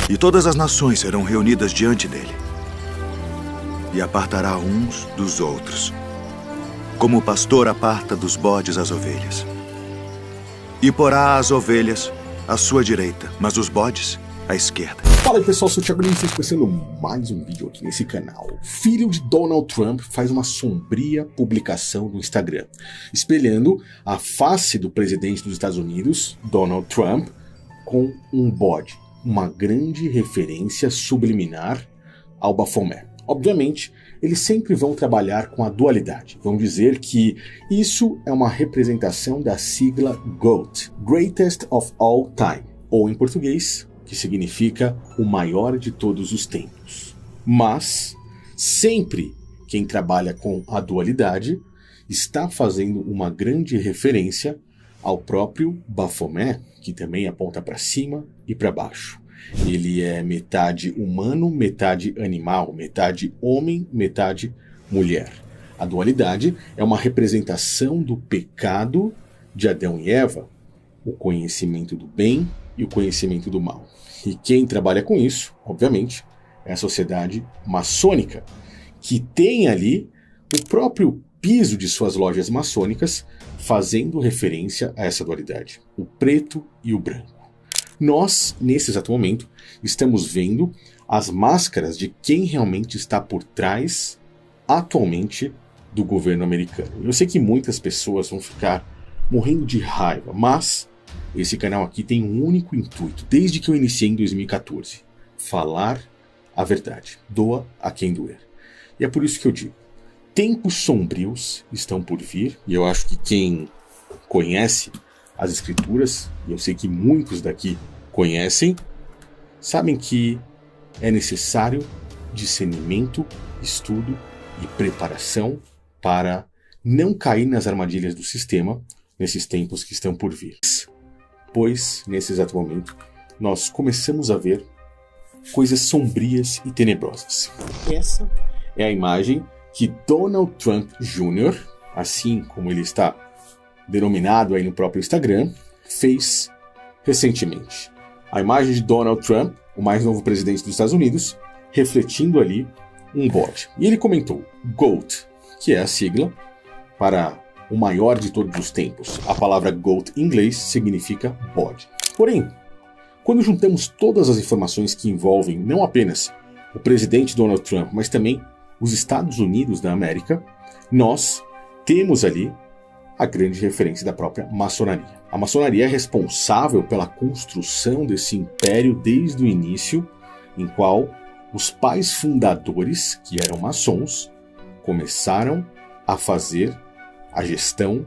E todas as nações serão reunidas diante dele. E apartará uns dos outros, como o pastor aparta dos bodes as ovelhas. E porá as ovelhas à sua direita, mas os bodes à esquerda. Fala aí pessoal, sou o Thiago Lins, começando mais um vídeo aqui nesse canal. Filho de Donald Trump faz uma sombria publicação no Instagram, espelhando a face do presidente dos Estados Unidos, Donald Trump, com um bode. Uma grande referência subliminar ao Baphomet. Obviamente, eles sempre vão trabalhar com a dualidade. Vão dizer que isso é uma representação da sigla GOAT, Greatest of All Time, ou em português, que significa o maior de todos os tempos. Mas, sempre quem trabalha com a dualidade está fazendo uma grande referência ao próprio Baphomet, que também aponta para cima e para baixo. Ele é metade humano, metade animal, metade homem, metade mulher. A dualidade é uma representação do pecado de Adão e Eva, o conhecimento do bem e o conhecimento do mal. E quem trabalha com isso, obviamente, é a sociedade maçônica, que tem ali o próprio piso de suas lojas maçônicas fazendo referência a essa dualidade, o preto e o branco. Nós, nesse exato momento, estamos vendo as máscaras de quem realmente está por trás, atualmente, do governo americano. Eu sei que muitas pessoas vão ficar morrendo de raiva, mas esse canal aqui tem um único intuito, desde que eu iniciei em 2014, falar a verdade, doa a quem doer. E é por isso que eu digo, tempos sombrios estão por vir, e eu acho que quem conhece as escrituras, e eu sei que muitos daqui conhecem, sabem que é necessário discernimento, estudo e preparação para não cair nas armadilhas do sistema nesses tempos que estão por vir. Pois, nesse exato momento, nós começamos a ver coisas sombrias e tenebrosas. Essa é a imagem que Donald Trump Jr., assim como ele está denominado aí no próprio Instagram, fez recentemente. A imagem de Donald Trump, o mais novo presidente dos Estados Unidos, refletindo ali um bode. E ele comentou GOAT, que é a sigla para o maior de todos os tempos. A palavra GOAT em inglês significa bode. Porém, quando juntamos todas as informações que envolvem não apenas o presidente Donald Trump, mas também os Estados Unidos da América, nós temos ali a grande referência da própria maçonaria. A maçonaria é responsável pela construção desse império desde o início, em qual os pais fundadores, que eram maçons, começaram a fazer a gestão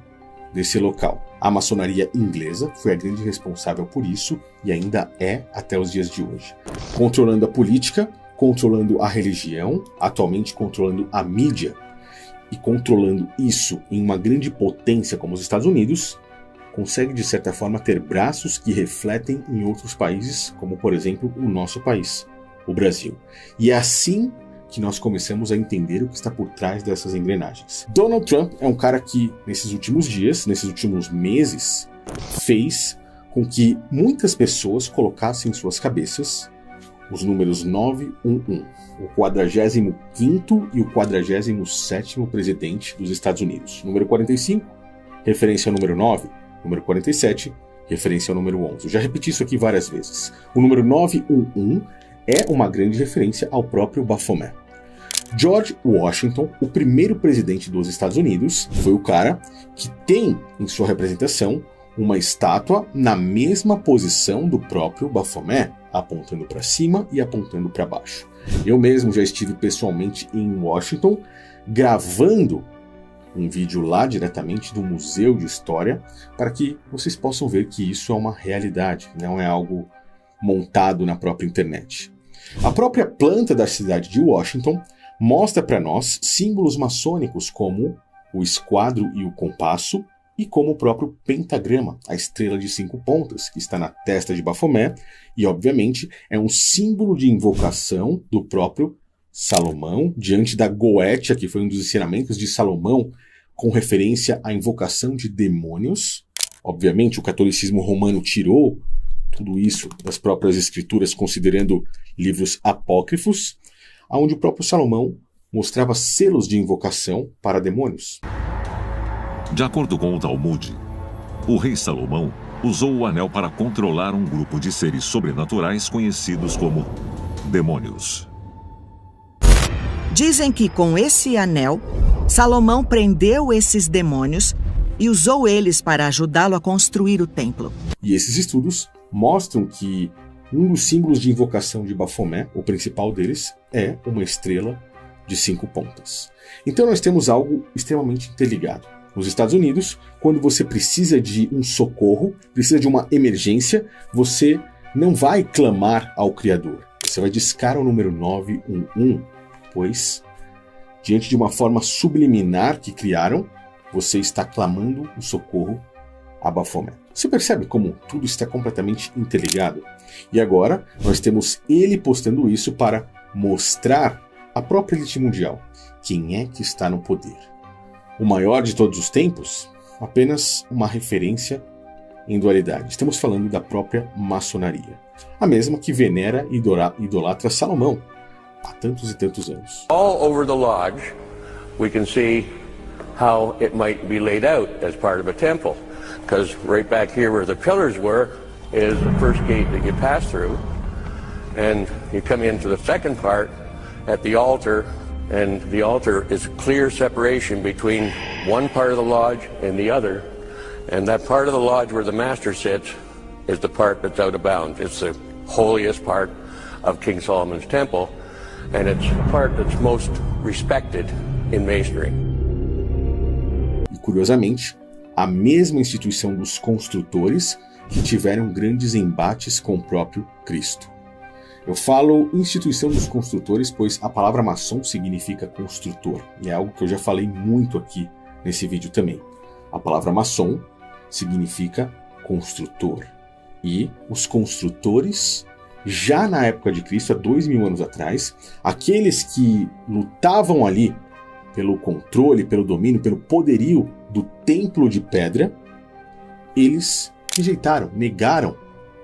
desse local. A maçonaria inglesa foi a grande responsável por isso e ainda é até os dias de hoje. Controlando a política, controlando a religião, atualmente controlando a mídia e controlando isso em uma grande potência como os Estados Unidos, consegue de certa forma ter braços que refletem em outros países, como por exemplo o nosso país, o Brasil. E é assim que nós começamos a entender o que está por trás dessas engrenagens. Donald Trump é um cara que nesses últimos dias, nesses últimos meses, fez com que muitas pessoas colocassem em suas cabeças os números 911, o 45º e o 47º presidente dos Estados Unidos. Número 45, referência ao número 9, número 47, referência ao número 11. Eu já repeti isso aqui várias vezes. O número 911 é uma grande referência ao próprio Baphomet. George Washington, o primeiro presidente dos Estados Unidos, foi o cara que tem em sua representação uma estátua na mesma posição do próprio Baphomet, apontando para cima e apontando para baixo. Eu mesmo já estive pessoalmente em Washington, gravando um vídeo lá diretamente do Museu de História, para que vocês possam ver que isso é uma realidade, não é algo montado na própria internet. A própria planta da cidade de Washington mostra para nós símbolos maçônicos como o esquadro e o compasso, e como o próprio pentagrama, a estrela de 5 pontas, que está na testa de Baphomet, e obviamente é um símbolo de invocação do próprio Salomão, diante da Goétia, que foi um dos ensinamentos de Salomão, com referência à invocação de demônios. Obviamente o catolicismo romano tirou tudo isso das próprias escrituras, considerando livros apócrifos, onde o próprio Salomão mostrava selos de invocação para demônios. De acordo com o Talmud, o rei Salomão usou o anel para controlar um grupo de seres sobrenaturais conhecidos como demônios. Dizem que com esse anel, Salomão prendeu esses demônios e usou eles para ajudá-lo a construir o templo. E esses estudos mostram que um dos símbolos de invocação de Bafomé, o principal deles, é uma estrela de 5 pontas. Então nós temos algo extremamente interligado. Nos Estados Unidos, quando você precisa de um socorro, precisa de uma emergência, você não vai clamar ao Criador. Você vai discar o número 911, pois, diante de uma forma subliminar que criaram, você está clamando o socorro a Bafomé. Você percebe como tudo está completamente interligado? E agora, nós temos ele postando isso para mostrar à própria elite mundial quem é que está no poder. O maior de todos os tempos? Apenas uma referência em dualidade. Estamos falando da própria maçonaria. A mesma que venera e idolatra Salomão há tantos e tantos anos. All over the lodge, we can see how it might be laid out as part of a temple. Because right back here where the pillars were is the first gate that you pass through. And you come into the second part at the altar, and the altar is clear separation between one part of the lodge and the other. And that part of the lodge where the master sits is the part that's out of bounds. It's the holiest part of King Solomon's temple, and it's the part that's most respected in masonry. E curiosamente, a mesma instituição dos construtores que tiveram grandes embates com o próprio Cristo. Eu falo instituição dos construtores, pois a palavra maçom significa construtor, e é algo que eu já falei muito aqui nesse vídeo também. A palavra maçom significa construtor, e os construtores, já na época de Cristo, há 2000 anos atrás, aqueles que lutavam ali pelo controle, pelo domínio, pelo poderio do templo de pedra, eles rejeitaram, negaram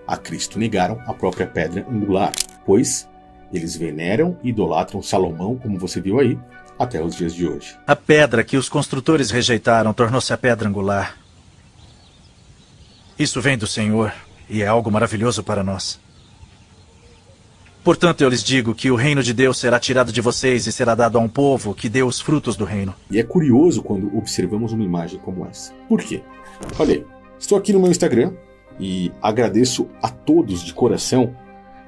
a Cristo, negaram a própria pedra angular, pois eles veneram e idolatram Salomão, como você viu aí, até os dias de hoje. A pedra que os construtores rejeitaram tornou-se a pedra angular. Isso vem do Senhor e é algo maravilhoso para nós. Portanto, eu lhes digo que o reino de Deus será tirado de vocês e será dado a um povo que dê os frutos do reino. E é curioso quando observamos uma imagem como essa. Por quê? Olha aí, estou aqui no meu Instagram e agradeço a todos de coração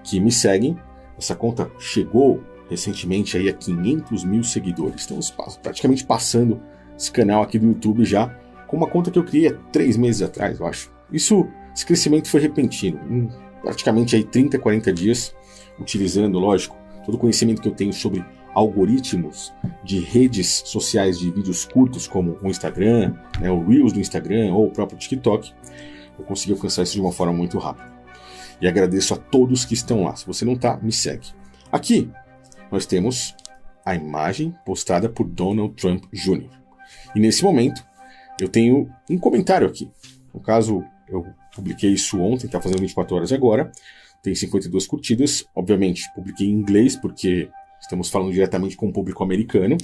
que me seguem. Essa conta chegou recentemente aí a 500 mil seguidores. Estamos praticamente passando esse canal aqui do YouTube já com uma conta que eu criei há 3 meses atrás, eu acho. Esse crescimento foi repentino, em praticamente aí 30, 40 dias, utilizando, lógico, todo o conhecimento que eu tenho sobre algoritmos de redes sociais de vídeos curtos, como o Instagram, né, o Reels do Instagram ou o próprio TikTok. Eu consegui alcançar isso de uma forma muito rápida. E agradeço a todos que estão lá. Se você não está, me segue. Aqui nós temos a imagem postada por Donald Trump Jr. E nesse momento eu tenho um comentário aqui. No caso, eu publiquei isso ontem, está fazendo 24 horas agora. Tem 52 curtidas. Obviamente, publiquei em inglês porque estamos falando diretamente com o público americano.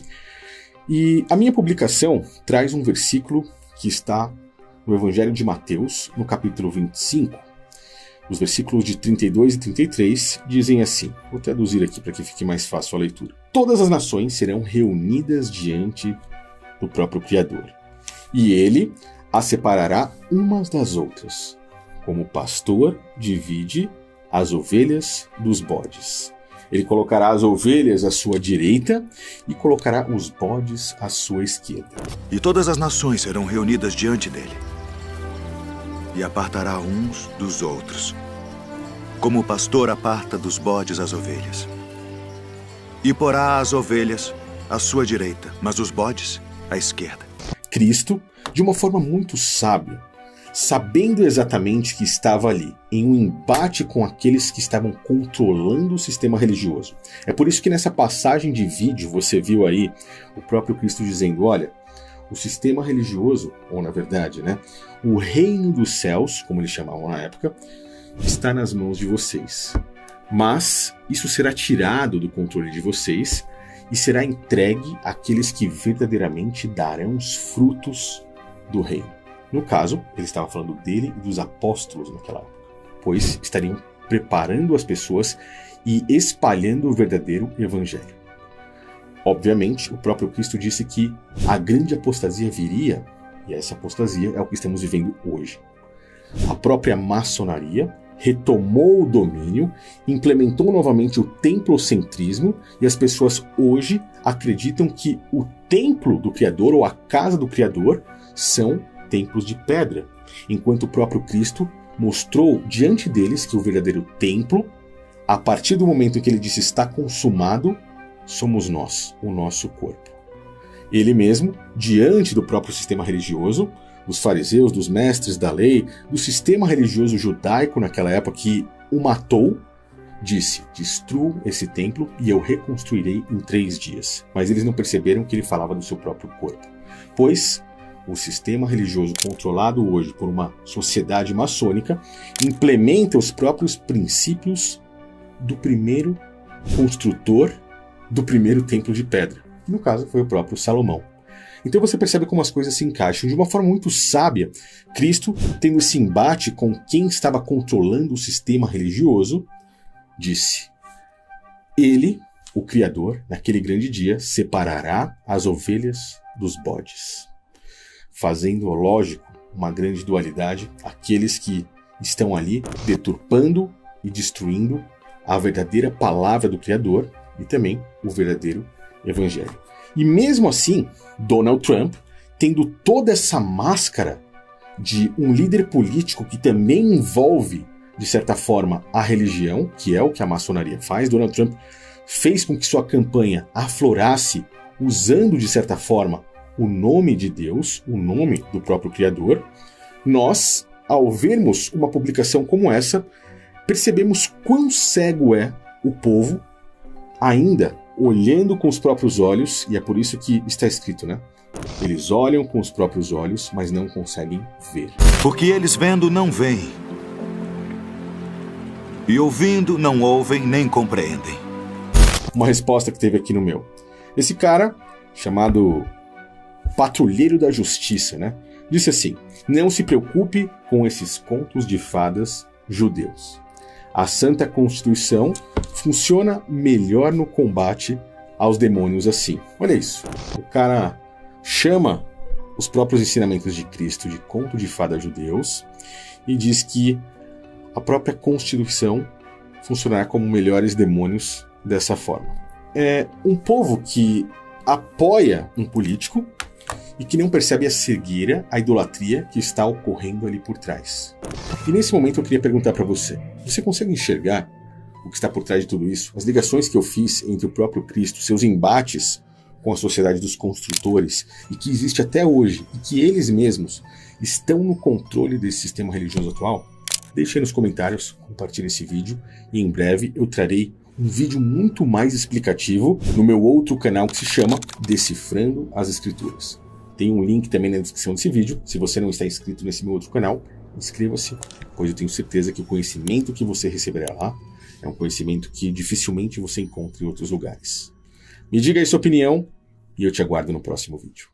E a minha publicação traz um versículo que está no Evangelho de Mateus, no capítulo 25. Os versículos de 32 e 33 dizem assim, vou traduzir aqui para que fique mais fácil a leitura. Todas as nações serão reunidas diante do próprio Criador, e ele as separará umas das outras, como o pastor divide as ovelhas dos bodes. Ele colocará as ovelhas à sua direita e colocará os bodes à sua esquerda. E todas as nações serão reunidas diante dele, e apartará uns dos outros, como o pastor aparta dos bodes as ovelhas. E porá as ovelhas à sua direita, mas os bodes à esquerda. Cristo, de uma forma muito sábia, sabendo exatamente que estava ali, em um embate com aqueles que estavam controlando o sistema religioso. É por isso que nessa passagem de vídeo você viu aí o próprio Cristo dizendo, olha, o sistema religioso, ou na verdade, né, o reino dos céus, como eles chamavam na época, está nas mãos de vocês. Mas isso será tirado do controle de vocês e será entregue àqueles que verdadeiramente darão os frutos do reino. No caso, ele estava falando dele e dos apóstolos naquela época, pois estariam preparando as pessoas e espalhando o verdadeiro evangelho. Obviamente, o próprio Cristo disse que a grande apostasia viria, e essa apostasia é o que estamos vivendo hoje. A própria maçonaria retomou o domínio, implementou novamente o templocentrismo, e as pessoas hoje acreditam que o templo do Criador ou a casa do Criador são templos de pedra, enquanto o próprio Cristo mostrou diante deles que o verdadeiro templo, a partir do momento em que ele disse está consumado, somos nós, o nosso corpo. Ele mesmo, diante do próprio sistema religioso, dos fariseus, dos mestres da lei, do sistema religioso judaico naquela época que o matou, disse, destruam esse templo e eu reconstruirei em 3 dias. Mas eles não perceberam que ele falava do seu próprio corpo. Pois o sistema religioso controlado hoje por uma sociedade maçônica implementa os próprios princípios do primeiro construtor do primeiro templo de pedra. Que no caso foi o próprio Salomão. Então você percebe como as coisas se encaixam. De uma forma muito sábia, Cristo, tendo esse embate com quem estava controlando o sistema religioso, disse: Ele, o Criador, naquele grande dia, separará as ovelhas dos bodes. Fazendo, lógico, uma grande dualidade, aqueles que estão ali deturpando e destruindo a verdadeira palavra do Criador e também o verdadeiro evangelho. E mesmo assim, Donald Trump, tendo toda essa máscara de um líder político que também envolve, de certa forma, a religião, que é o que a maçonaria faz, Donald Trump fez com que sua campanha aflorasse usando, de certa forma, o nome de Deus, o nome do próprio Criador. Nós, ao vermos uma publicação como essa, percebemos quão cego é o povo, ainda olhando com os próprios olhos, e é por isso que está escrito, né? Eles olham com os próprios olhos, mas não conseguem ver. Porque eles vendo não veem, e ouvindo não ouvem nem compreendem. Uma resposta que teve aqui no meu. Esse cara, chamado Patrulheiro da Justiça, né? Disse assim: não se preocupe com esses contos de fadas judeus. A Santa Constituição funciona melhor no combate aos demônios assim. Olha isso. O cara chama os próprios ensinamentos de Cristo de conto de fada judeus e diz que a própria Constituição funcionará como melhores demônios dessa forma. É um povo que apoia um político e que não percebe a cegueira, a idolatria que está ocorrendo ali por trás. E nesse momento eu queria perguntar para você: você consegue enxergar o que está por trás de tudo isso? As ligações que eu fiz entre o próprio Cristo, seus embates com a sociedade dos construtores, e que existe até hoje, e que eles mesmos estão no controle desse sistema religioso atual? Deixe aí nos comentários, compartilhe esse vídeo, e em breve eu trarei um vídeo muito mais explicativo no meu outro canal que se chama Decifrando as Escrituras. Tem um link também na descrição desse vídeo. Se você não está inscrito nesse meu outro canal, inscreva-se, pois eu tenho certeza que o conhecimento que você receberá lá é um conhecimento que dificilmente você encontra em outros lugares. Me diga aí sua opinião e eu te aguardo no próximo vídeo.